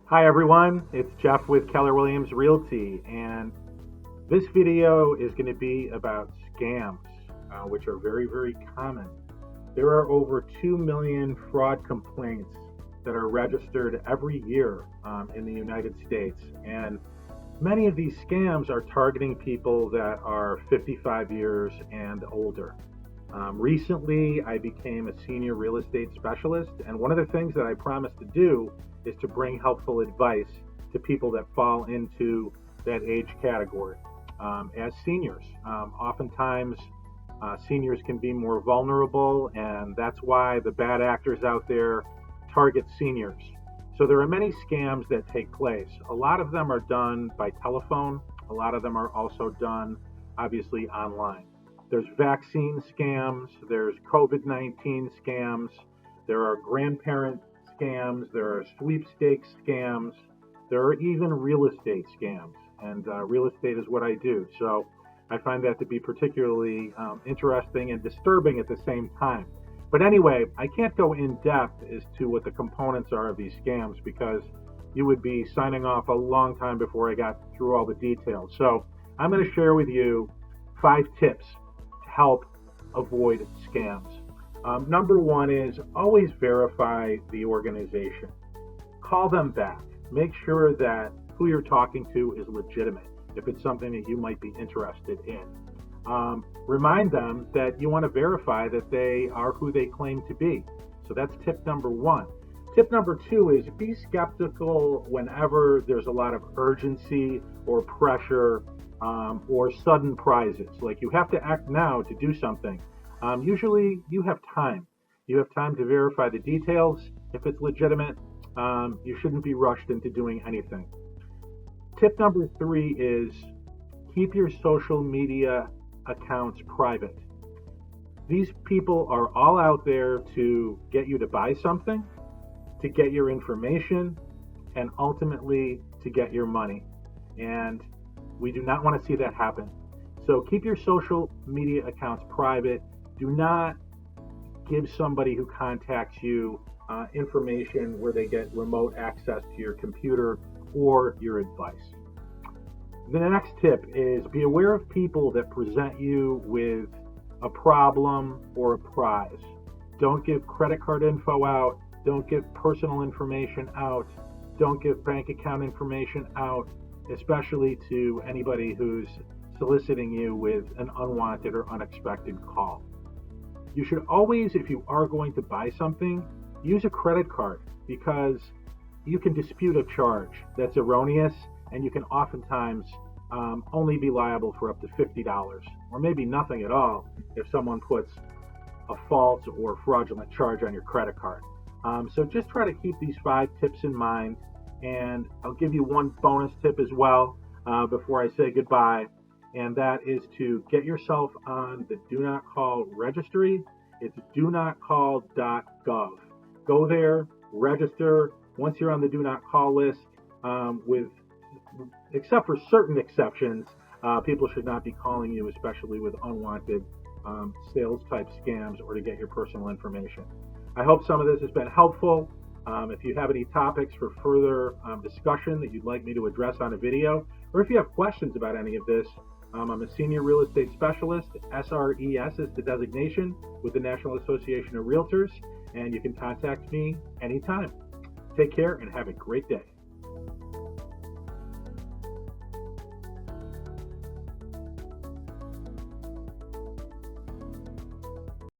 Hi everyone, it's Jeff with Keller Williams Realty, and this video is going to be about scams, which are very, very common. There are over 2 million fraud complaints that are registered every year in the United States, and many of these scams are targeting people that are 55 years and older. Recently, I became a senior real estate specialist, and one of the things that I promised to do is to bring helpful advice to people that fall into that age category. As seniors, oftentimes seniors can be more vulnerable, and that's why the bad actors out there target seniors. So there are many scams that take place. A lot of them are done by telephone. A lot of them are also done, obviously, online. There's vaccine scams, there's COVID-19 scams, there are grandparent scams, there are sweepstakes scams, there are even real estate scams, and real estate is what I do. So I find that to be particularly interesting and disturbing at the same time. But anyway, I can't go in depth as to what the components are of these scams because you would be signing off a long time before I got through all the details. So I'm going to share with you 5 tips to help avoid scams. Number 1 is always verify the organization. Call them back. Make sure that who you're talking to is legitimate if it's something that you might be interested in. Remind them that you want to verify that they are who they claim to be. So that's tip number 1. Tip number 2 is be skeptical whenever there's a lot of urgency or pressure or sudden prizes. Like you have to act now to do something. Usually you have time. You have time to verify the details. If it's legitimate, you shouldn't be rushed into doing anything. Tip number 3 is keep your social media accounts private. These people are all out there to get you to buy something, to get your information, and ultimately to get your money. And we do not want to see that happen. So keep your social media accounts private. Do not give somebody who contacts you information where they get remote access to your computer or your advice. The next tip is be aware of people that present you with a problem or a prize. Don't give credit card info out. Don't give personal information out. Don't give bank account information out, especially to anybody who's soliciting you with an unwanted or unexpected call. You should always, if you are going to buy something, use a credit card because you can dispute a charge that's erroneous, and you can oftentimes only be liable for up to $50 or maybe nothing at all if someone puts a false or fraudulent charge on your credit card. So just try to keep these 5 tips in mind, and I'll give you one bonus tip as well before I say goodbye, and that is to get yourself on the Do Not Call registry. It's donotcall.gov. Go there, register. Once you're on the Do Not Call list, except for certain exceptions, people should not be calling you, especially with unwanted sales type scams or to get your personal information. I hope some of this has been helpful. If you have any topics for further discussion that you'd like me to address on a video, or if you have questions about any of this, I'm a senior real estate specialist. SRES is the designation with the National Association of Realtors, and you can contact me anytime. Take care and have a great day.